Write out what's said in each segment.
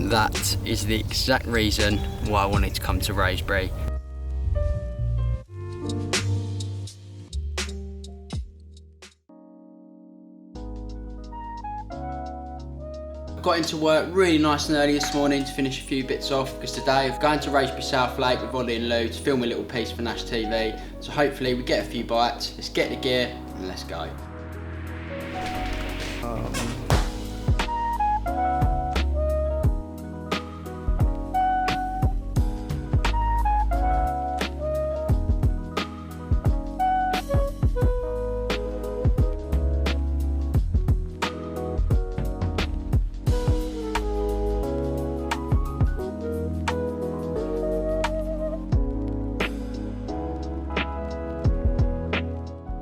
that is the exact reason why I wanted to come to Wraysbury. Got into work really nice and early this morning to finish a few bits off, because today I'm going to Wraysbury South Lake with Ollie and Lou to film a little piece for Nash TV. So hopefully we get a few bites. Let's get the gear and let's go.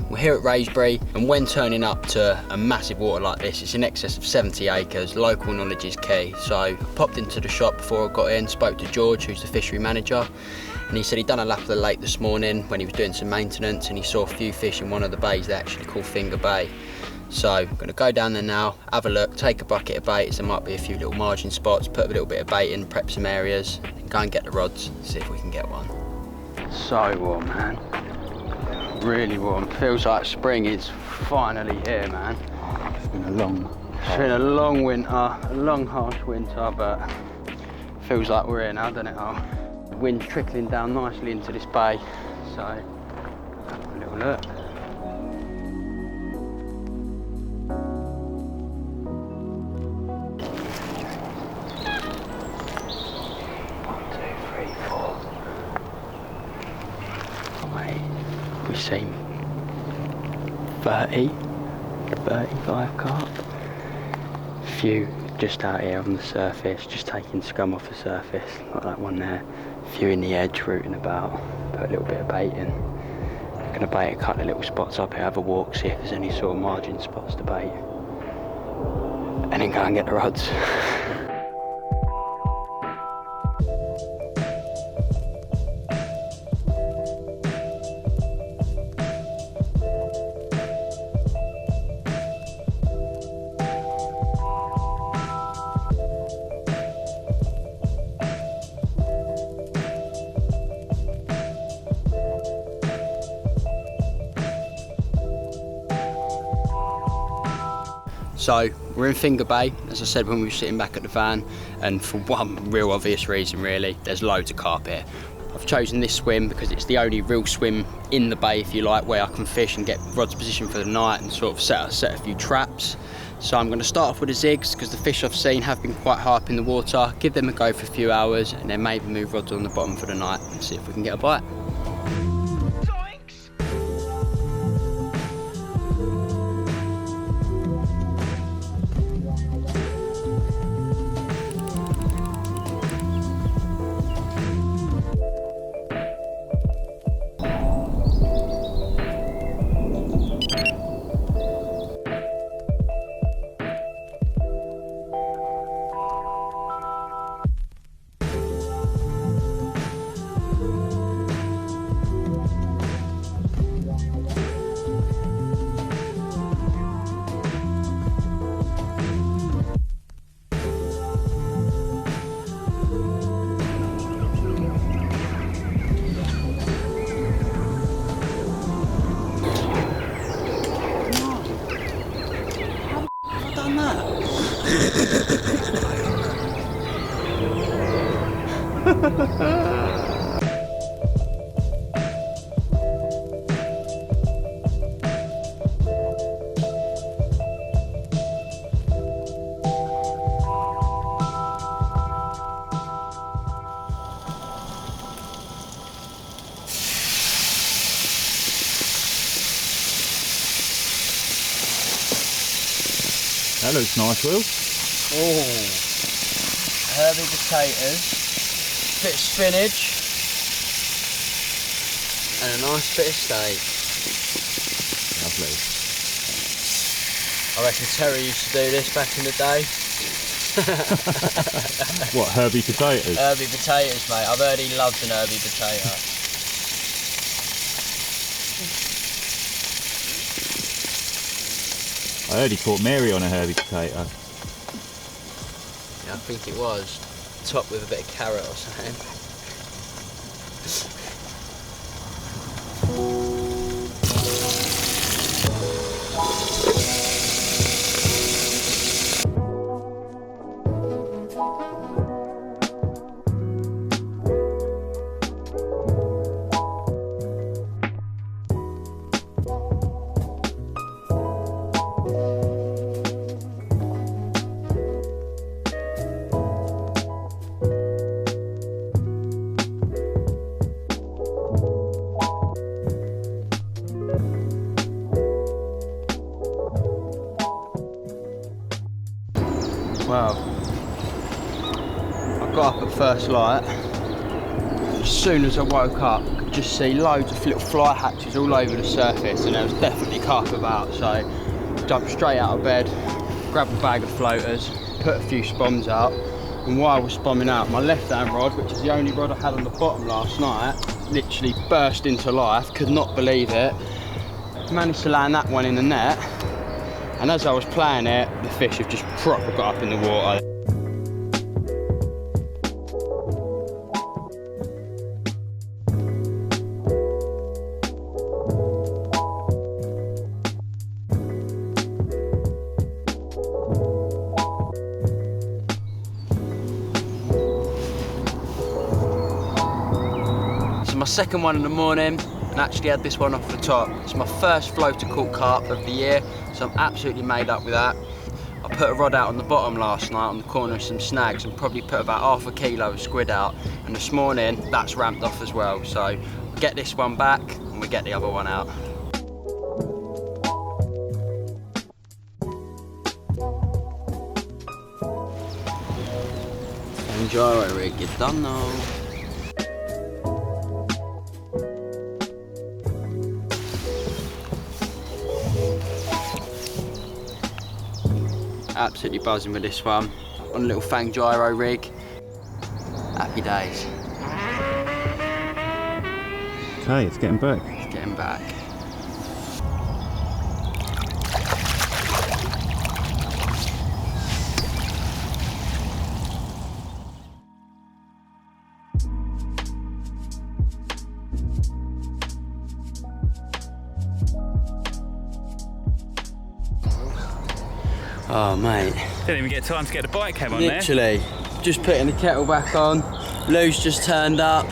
We're here at Wraysbury, and when turning up to a massive water like this, it's in excess of 70 acres, local knowledge is key. So I popped into the shop before I got in, spoke to George, who's the fishery manager, and he said he'd done a lap of the lake this morning when he was doing some maintenance, and he saw a few fish in one of the bays they actually call Finger Bay. So I'm going to go down there now, have a look, take a bucket of bait, as there might be a few little margin spots, put a little bit of bait in, prep some areas, and go and get the rods, see if we can get one. So warm, man. Really warm. Feels like spring is finally here, man. It's been a long winter, a long harsh winter, but feels like we're here now, doesn't it? Oh, the wind's trickling down nicely into this bay, so have a little look. We've seen 30, 35 carp. A few just out here on the surface, just taking scum off the surface, like that one there. A few in the edge, rooting about, put a little bit of bait in. I'm gonna bait a couple of little spots up here, have a walk, see if there's any sort of margin spots to bait. And then go and get the rods. So we're in Finger Bay, as I said when we were sitting back at the van, and for one real obvious reason really, there's loads of carp here. I've chosen this swim because it's the only real swim in the bay, if you like, where I can fish and get rods positioned for the night and sort of set a few traps. So I'm going to start off with the zigs, because the fish I've seen have been quite high up in the water, give them a go for a few hours, and then maybe move rods on the bottom for the night and see if we can get a bite. That looks nice, Will. Oh, herby potatoes, bit of spinach, and a nice bit of steak. Lovely. I reckon Terry used to do this back in the day. What, herby potatoes? Herby potatoes, mate. I've heard he loves an herby potato. I heard he caught Mary on a herby potato. Yeah, I think it was. top with a bit of carrot or something. Well, I got up at first light. As soon as I woke up, I could just see loads of little fly hatches all over the surface, and there was definitely carp about, so jumped straight out of bed, grabbed a bag of floaters, put a few spoms out, and while I was spomming out, my left hand rod, which is the only rod I had on the bottom last night, literally burst into life. Could not believe it. Managed to land that one in the net. And as I was playing it, the fish have just proper got up in the water. It's my second one in the morning. And actually had this one off the top. It's my first floater caught carp of the year, so I'm absolutely made up with that. I put a rod out on the bottom last night on the corner of some snags and probably put about half a kilo of squid out, and this morning that's ramped off as well, so we get this one back and we get the other one out. Gyro rig, you done now. Absolutely buzzing with this one. On a little fang gyro rig. Happy days. Okay, it's getting back. It's getting back. Oh mate. Didn't even get time to get the bike cam on Literally, just putting the kettle back on, Lou's just turned up,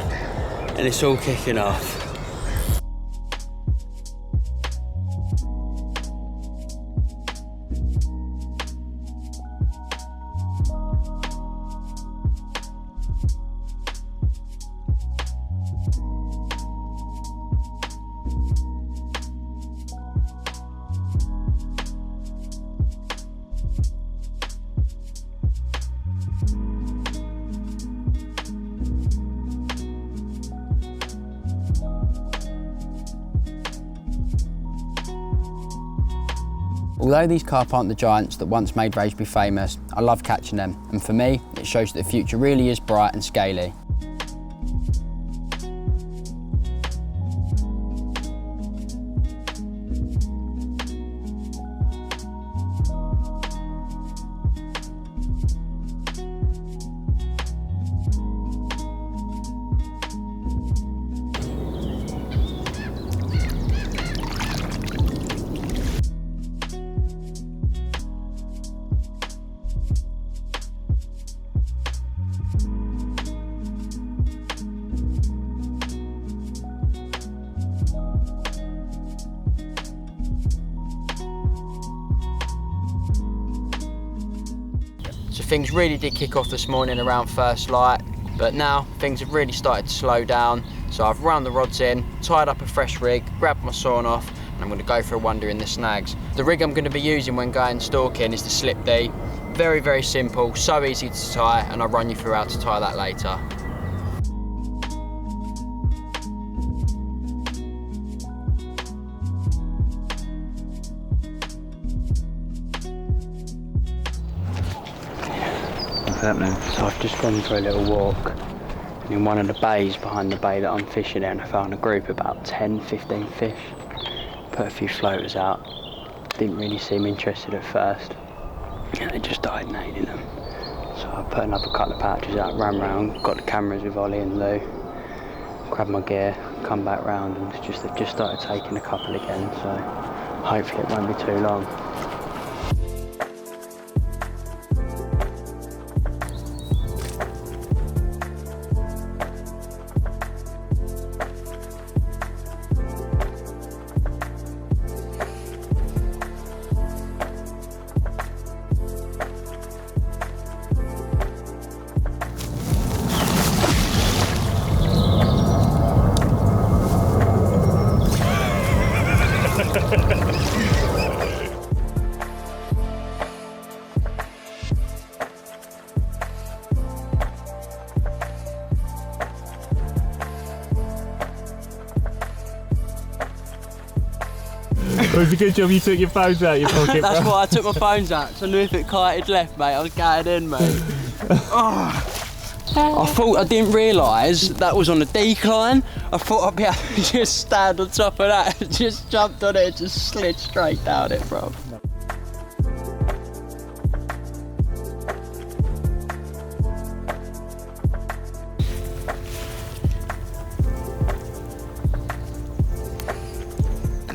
and it's all kicking off. Although these carp aren't the giants that once made Wraysbury famous, I love catching them, and for me, it shows that the future really is bright and scaly. So things really did kick off this morning around first light, but now things have really started to slow down. So I've run the rods in, tied up a fresh rig, grabbed my sawn off, and I'm going to go for a wander in the snags. The rig I'm going to be using when going stalking is the Slip D. Very, very simple, so easy to tie, and I'll run you through how to tie that later. So I've just gone for a little walk in one of the bays behind the bay that I'm fishing in. I found a group of about 10-15 fish. Put a few floaters out. Didn't really seem interested at first. And they just started nailing them. So I put another couple of pouches out, ran round, got the cameras with Ollie and Lou, grabbed my gear, come back round, and they've just started taking a couple again, so hopefully it won't be too long. It was a good job you took your phones out of your pocket, That's bro. why I took my phones out, so I knew if it kited left, mate, I was gutted in, mate. I thought, I didn't realise that was on a decline. I thought I'd be able to just stand on top of that and just jumped on it and just slid straight down it, bro.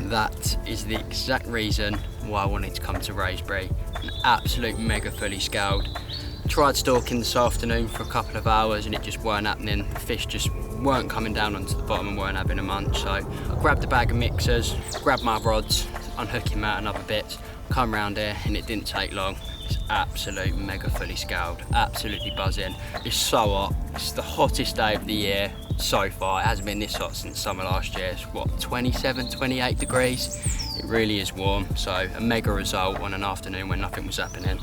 That is the exact reason why I wanted to come to Wraysbury. An absolute mega fully scaled. Tried stalking this afternoon for a couple of hours and it just weren't happening. The fish just weren't coming down onto the bottom and weren't having a munch. So I grabbed a bag of mixers, grabbed my rods, unhooking them out another bit, come round here and it didn't take long. It's absolute mega fully scaled, absolutely buzzing. It's so hot, it's the hottest day of the year so far. It hasn't been this hot since summer last year. It's what, 27, 28 degrees? It really is warm, so a mega result on an afternoon when nothing was happening.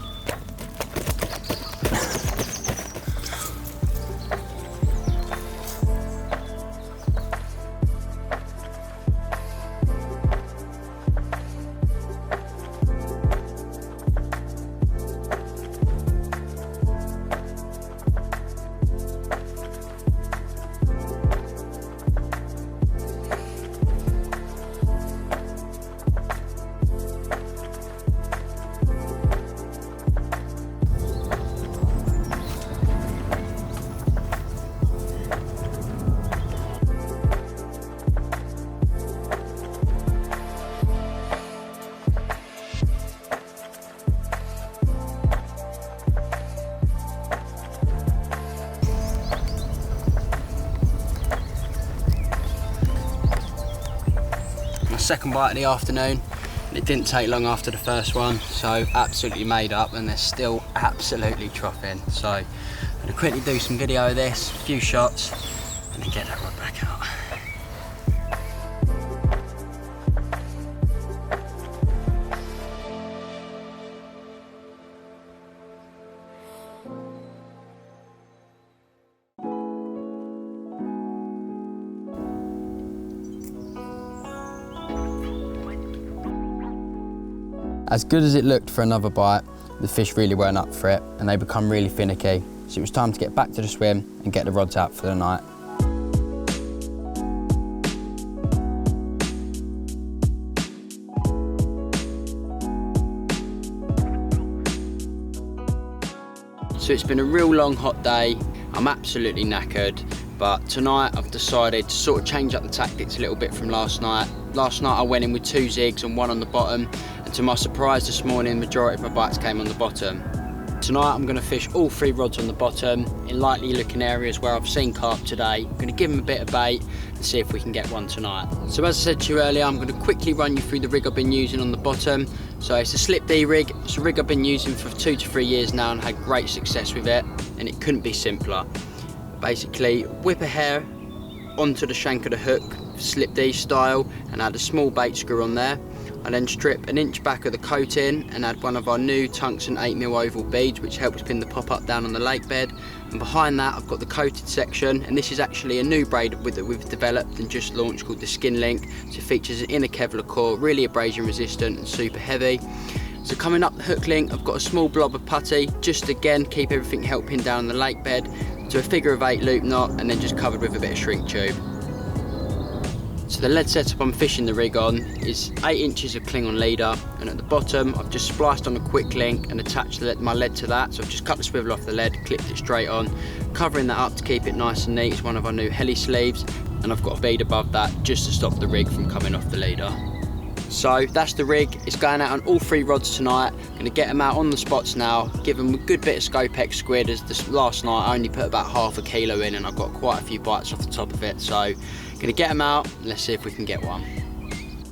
Second bite of the afternoon, and it didn't take long after the first one, so absolutely made up, and they're still absolutely troughing. So I'm going to quickly do some video of this, a few shots, and then get that rod back out. As good as it looked for another bite, the fish really weren't up for it and they become really finicky. So it was time to get back to the swim and get the rods out for the night. So it's been a real long hot day. I'm absolutely knackered, but tonight I've decided to sort of change up the tactics a little bit from last night. Last night I went in with 2 zigs and 1 on the bottom, and to my surprise this morning, the majority of my bites came on the bottom. Tonight I'm going to fish all 3 rods on the bottom in likely looking areas where I've seen carp today. I'm going to give them a bit of bait and see if we can get one tonight. So as I said to you earlier, I'm going to quickly run you through the rig I've been using on the bottom. So it's a slip D rig. It's a rig I've been using for 2 to 3 years now and had great success with it, and it couldn't be simpler. Basically whip a hair onto the shank of the hook, slip D style, and add a small bait screw on there. I then strip 1 inch back of the coating and add one of our new tungsten 8mm oval beads, which helps pin the pop-up down on the lake bed. And behind that I've got the coated section, and this is actually a new braid that we've developed and just launched called the Skin Link. So it features an inner Kevlar core, really abrasion resistant and super heavy. So coming up the hook link, I've got a small blob of putty, just again keep everything held pinned down on the lake bed, to a figure of 8 loop knot, and then just covered with a bit of shrink tube. So the lead setup I'm fishing the rig on is 8 inches of Klingon leader, and at the bottom I've just spliced on a quick link and attached my lead to that. So I've just cut the swivel off the lead, clipped it straight on, covering that up to keep it nice and neat. It's one of our new heli sleeves, and I've got a bead above that just to stop the rig from coming off the leader. So that's the rig. It's going out on all 3 rods tonight. Going to get them out on the spots now, give them a good bit of Scopex squid, as last night I only put about half a kilo in and I got quite a few bites off the top of it. So going to get them out and let's see if we can get one.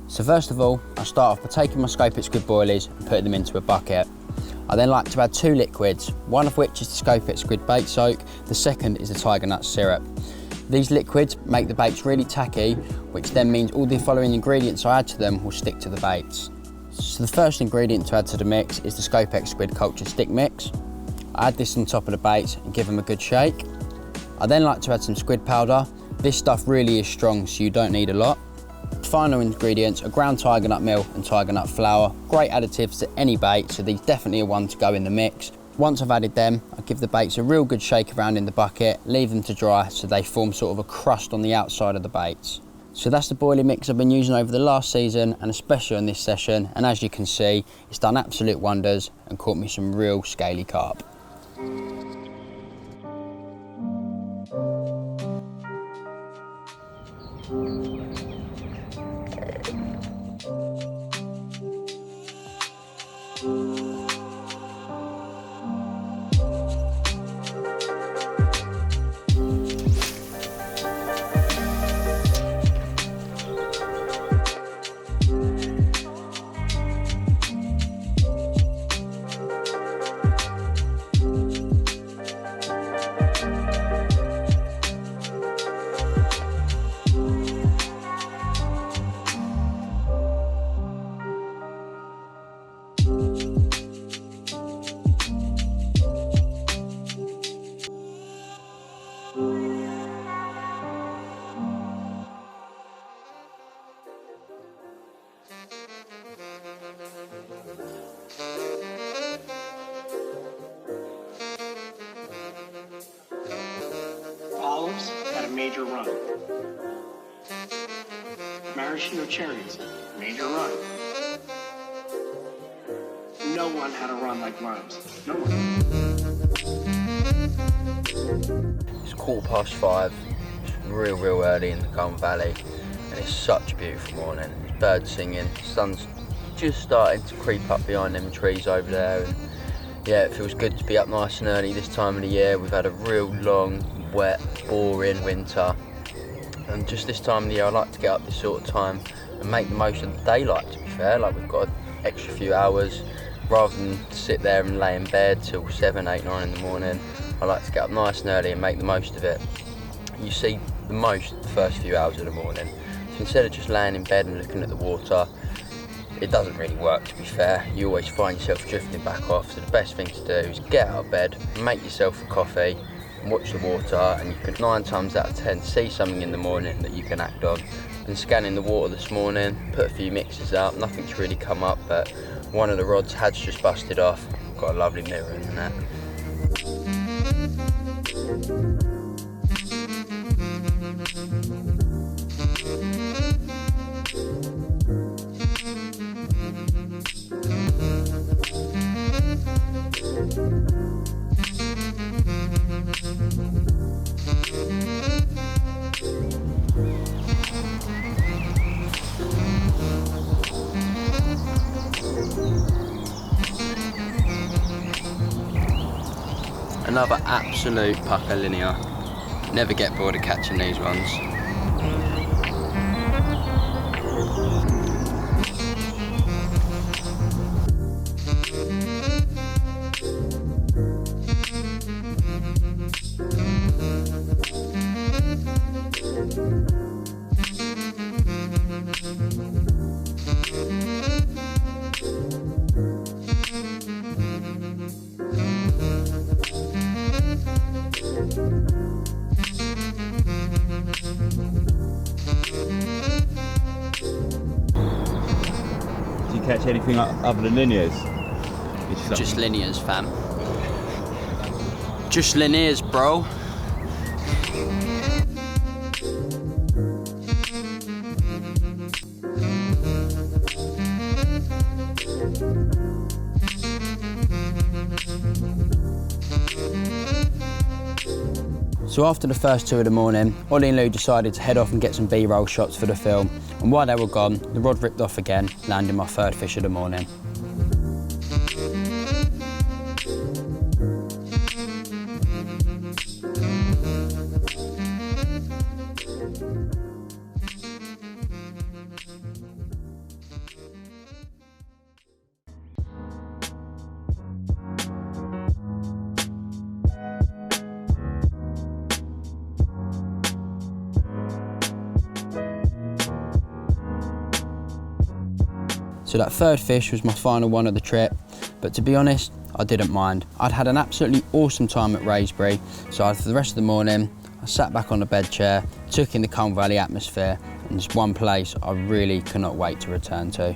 So first of all, I start off by taking my Scopex squid boilies and putting them into a bucket. I then like to add 2 liquids, one of which is the Scopex squid bait soak, the second is the tiger nut syrup. These liquids make the baits really tacky, which then means all the following ingredients I add to them will stick to the baits. So the first ingredient to add to the mix is the Scopex squid cultured stick mix. I add this on top of the baits and give them a good shake. I then like to add some squid powder. This stuff really is strong, so you don't need a lot. Final ingredients are ground tiger nut meal and tiger nut flour. Great additives to any bait, so these definitely are one to go in the mix. Once I've added them, I give the baits a real good shake around in the bucket, leave them to dry so they form sort of a crust on the outside of the baits. So that's the boiling mix I've been using over the last season and especially on this session, and as you can see, it's done absolute wonders and caught me some real scaly carp. Olives had a major run. Maraschino cherries, major run. No one had a run like limes. No one. It's 5:15. It's real early in the Carp Valley, and it's such a beautiful morning. Birds singing, sun's just starting to creep up behind them trees over there, and yeah, it feels good to be up nice and early this time of the year. We've had a real long, wet, boring winter, and just this time of the year I like to get up this sort of time and make the most of the daylight, to be fair. Like, we've got an extra few hours. Rather than sit there and lay in bed till 7, 8, 9 in the morning, I like to get up nice and early and make the most of it. You see the most the first few hours of the morning. So instead of just laying in bed and looking at the water, it doesn't really work, to be fair. You always find yourself drifting back off. So the best thing to do is get out of bed, make yourself a coffee, and watch the water, and you can 9 times out of 10 see something in the morning that you can act on. Been scanning the water this morning, put a few mixes up, nothing's really come up, but one of the rods has just busted off. Got a lovely mirror in that. Another absolute pucker linear. Never get bored of catching these ones. Catch anything other than linears? Just linears, fam. Just linears, bro. So after the first 2 of the morning, Ollie and Lou decided to head off and get some B-roll shots for the film. And while they were gone, the rod ripped off again, landing my 3rd fish of the morning. So that 3rd fish was my final one of the trip, but to be honest, I didn't mind. I'd had an absolutely awesome time at Wraysbury, so for the rest of the morning, I sat back on the bed chair, took in the Culm Valley atmosphere, and it's one place I really cannot wait to return to.